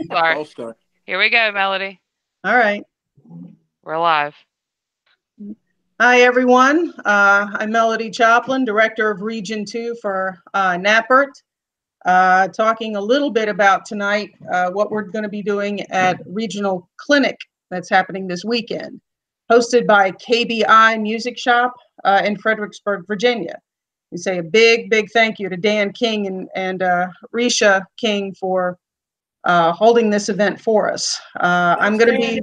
Sorry. I'll start. Here we go, Melody. All right. We're live. Hi, everyone. I'm Melody Choplin, Director of Region 2 for NAPBIRT. Talking a little bit about tonight what we're going to be doing at Regional Clinic that's happening this weekend, hosted by KBI Music Shop in Fredericksburg, Virginia. We say a big thank you to Dan King and Risha King for holding this event for us. I'm going to be,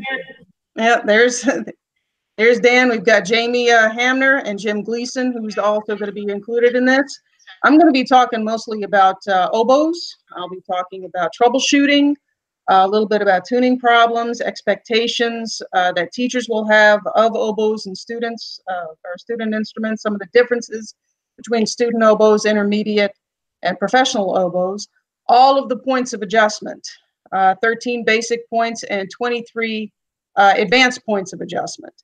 yeah, there's Dan. We've got Jamie Hamner and Jim Gleason, who's also going to be included in this. I'm going to be talking mostly about oboes. I'll be talking about troubleshooting, a little bit about tuning problems, expectations that teachers will have of oboes and students, or student instruments, some of the differences between student oboes, intermediate, and professional oboes, all of the points of adjustment, 13 basic points and 23 advanced points of adjustment.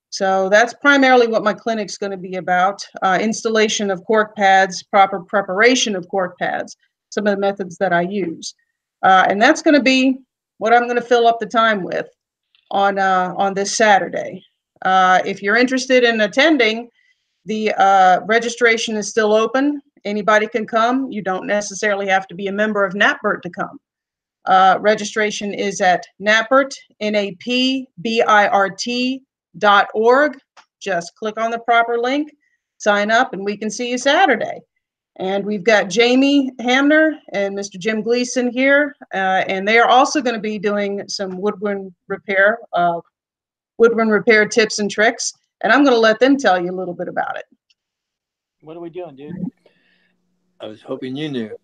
So that's primarily what my clinic's going to be about, installation of cork pads, proper preparation of cork pads, some of the methods that I use. And that's going to be what I'm going to fill up the time with on this Saturday. If you're interested in attending, the registration is still open. Anybody can come. You don't necessarily have to be a member of NAPBIRT to come. Registration is at NAPBIRT, NAPBIRT.org. Just click on the proper link, sign up, and we can see you Saturday. And we've got Jamie Hamner and Mr. Jim Gleason here, and they are also going to be doing some woodwind repair tips and tricks. And I'm going to let them tell you a little bit about it. What are we doing, dude? I was hoping you knew.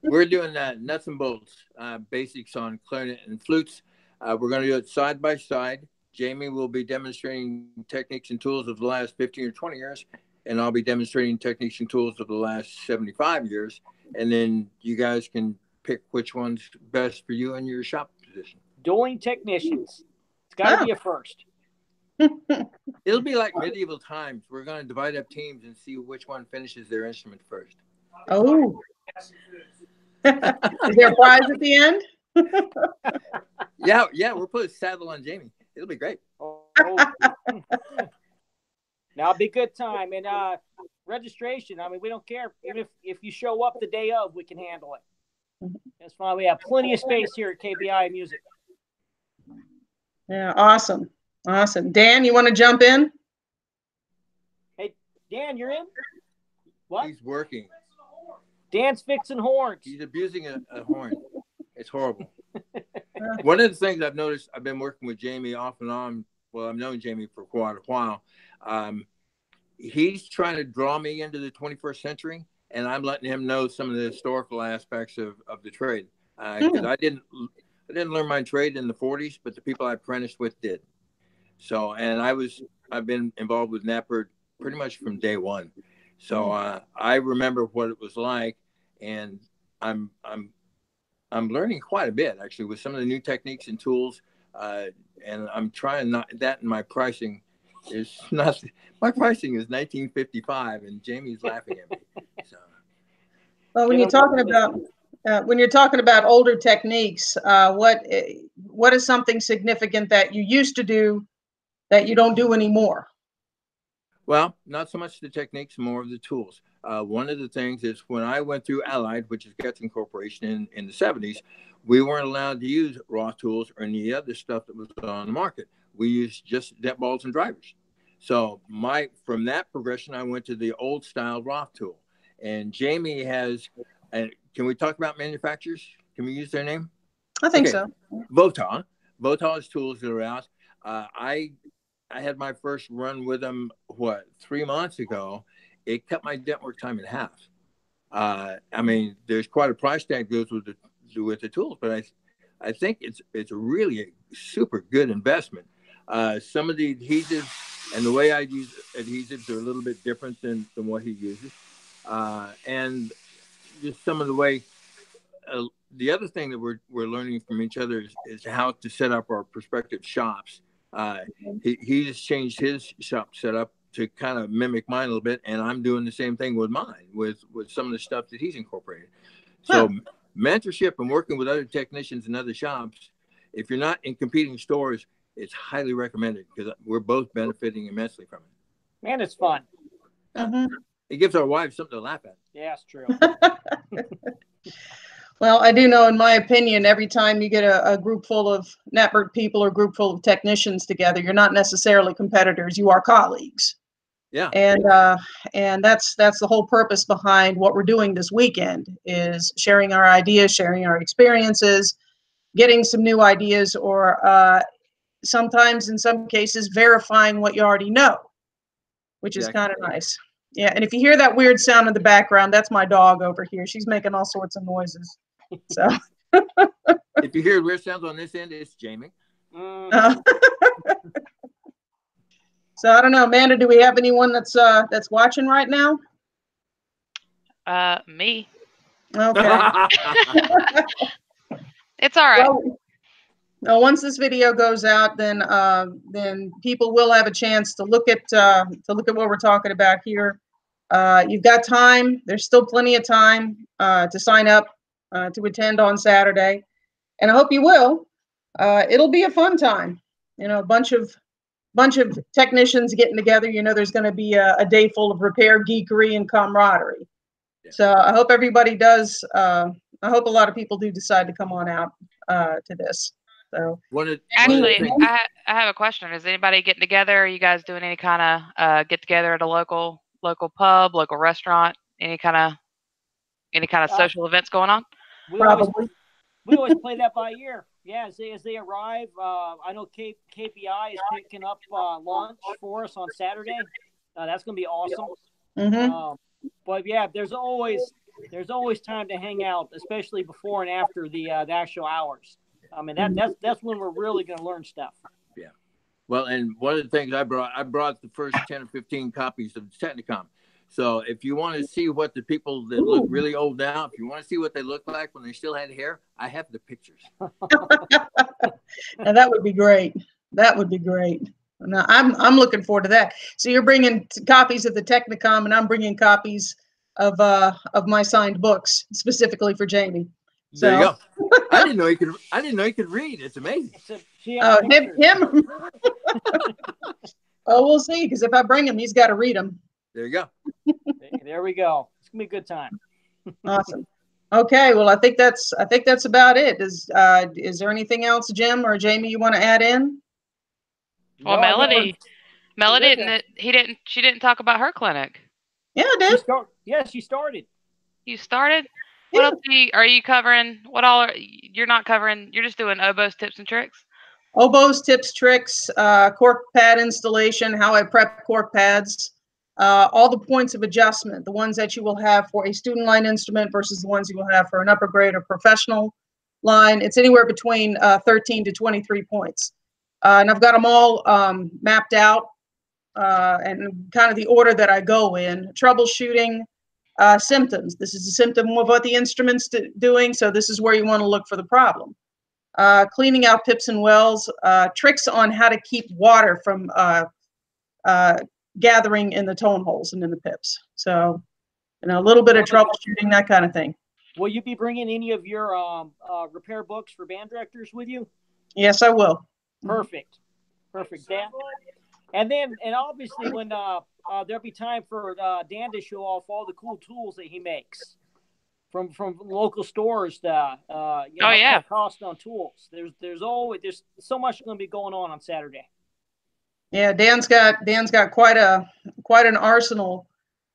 We're doing nuts and bolts, basics on clarinet and flutes. We're going to do it side by side. Jamie will be demonstrating techniques and tools of the last 15 or 20 years, and I'll be demonstrating techniques and tools of the last 75 years. And then you guys can pick which one's best for you and your shop position. Dueling technicians. It's got to be a first. It'll be like medieval times. We're going to divide up teams and see which one finishes their instrument first. Oh. Is there a prize at the end? Yeah, we'll put a saddle on Jamie. It'll be great. Oh. Now it'll be a good time. And registration, I mean, we don't care. Even if you show up the day of, we can handle it. That's fine. We have plenty of space here at KBI Music. Yeah, awesome. Dan, you want to jump in? Hey, Dan, you're in? What? He's working. Dan's fixing horns. He's abusing a horn. It's horrible. One of the things I've noticed, I've been working with Jamie off and on. Well, I've known Jamie for quite a while. He's trying to draw me into the 21st century, and I'm letting him know some of the historical aspects of the trade. Because I didn't learn my trade in the 40s, but the people I apprenticed with did. So, and I've been involved with NAPBIRT pretty much from day one. So I remember what it was like, and I'm learning quite a bit actually with some of the new techniques and tools. And I'm trying not that in my pricing is not. My pricing is 1955, and Jamie's laughing at me. So. Well, when you're talking about older techniques, what is something significant that you used to do that you don't do anymore? Well, not so much the techniques, more of the tools. One of the things is when I went through Allied, which is Getson Corporation in the 70s, we weren't allowed to use raw tools or any other stuff that was on the market. We used just net balls and drivers. So from that progression, I went to the old style Roth tool. And Jamie has, can we talk about manufacturers? Can we use their name? I think so. Votaw's tools that are out. I had my first run with them, 3 months ago. It cut my network time in half. I mean, there's quite a price tag goes with the tools, but I think it's really a super good investment. Some of the adhesives and the way I use adhesives are a little bit different than what he uses. And just some of the way, the other thing that we're learning from each other is how to set up our prospective shops. He just changed his shop setup to kind of mimic mine a little bit, and I'm doing the same thing with mine with some of the stuff that he's incorporated. So mentorship and working with other technicians in other shops, if you're not in competing stores, it's highly recommended because we're both benefiting immensely from it. Man, it's fun. It gives our wives something to laugh at. Yeah, it's true. Well, I do know, in my opinion, every time you get a group full of NAPBIRT people or group full of technicians together, you're not necessarily competitors, you are colleagues. Yeah. And that's the whole purpose behind what we're doing this weekend, is sharing our ideas, sharing our experiences, getting some new ideas, or sometimes in some cases verifying what you already know, which is kind of nice. Yeah, and if you hear that weird sound in the background, that's my dog over here. She's making all sorts of noises. So if you hear weird sounds on this end, it's Jamie. So I don't know, Amanda, do we have anyone that's watching right now? Me. Okay. It's all right. Well, once this video goes out, then people will have a chance to look at what we're talking about here. You've got time. There's still plenty of time to sign up to attend on Saturday, and I hope you will. It'll be a fun time. You know, a bunch of technicians getting together. You know, there's going to be a day full of repair geekery and camaraderie. Yeah. So I hope everybody does. I hope a lot of people do decide to come on out to this. So actually, I have a question. Is anybody getting together? Are you guys doing any kind of get together at a local pub, local restaurant? Any kind of social events going on? We always play that by ear. Yeah, as they arrive, I know KPI is picking up lunch for us on Saturday. That's going to be awesome. But yeah, there's always time to hang out, especially before and after the actual hours. I mean, that's when we're really going to learn stuff. Yeah. Well, and one of the things I brought the first 10 or 15 copies of Technicom. So if you want to see what the people that look really old now, if you want to see what they look like when they still had hair, I have the pictures. Now, that would be great. That would be great. Now, I'm looking forward to that. So you're bringing copies of the Technicom, and I'm bringing copies of my signed books specifically for Jamie. So. There you go. I didn't know he could read. It's amazing. Him. Oh, we'll see. Because if I bring him, he's got to read them. There you go. There we go. It's gonna be a good time. Awesome. Okay. Well, I think that's about it. Is there anything else, Jim or Jamie, you want to add in? Well, Melody she didn't talk about her clinic. Yeah, I did. She started. You started? Yeah. What else are you covering? You're not covering? You're just doing oboes, tips, and tricks? Oboes, tips, tricks, cork pad installation, how I prep cork pads, all the points of adjustment, the ones that you will have for a student line instrument versus the ones you will have for an upper grade or professional line. It's anywhere between 13 to 23 points. And I've got them all mapped out and kind of the order that I go in. Troubleshooting symptoms. This is a symptom of what the instrument's doing, so this is where you want to look for the problem. Cleaning out pips and wells, tricks on how to keep water from gathering in the tone holes and in the pips. So, a little bit of troubleshooting, that kind of thing. Will you be bringing any of your repair books for band directors with you? Yes, I will. Perfect. Dan. And obviously when there'll be time for Dan to show off all the cool tools that he makes from local stores to cost on tools. There's so much going to be going on Saturday. Yeah, Dan's got quite an arsenal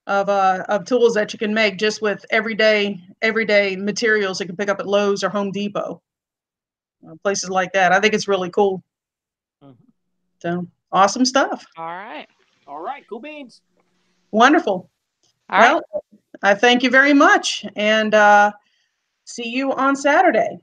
of tools that you can make just with everyday materials you can pick up at Lowe's or Home Depot, places like that. I think it's really cool. So awesome stuff. All right, cool beans. Wonderful. All right. I thank you very much, and see you on Saturday.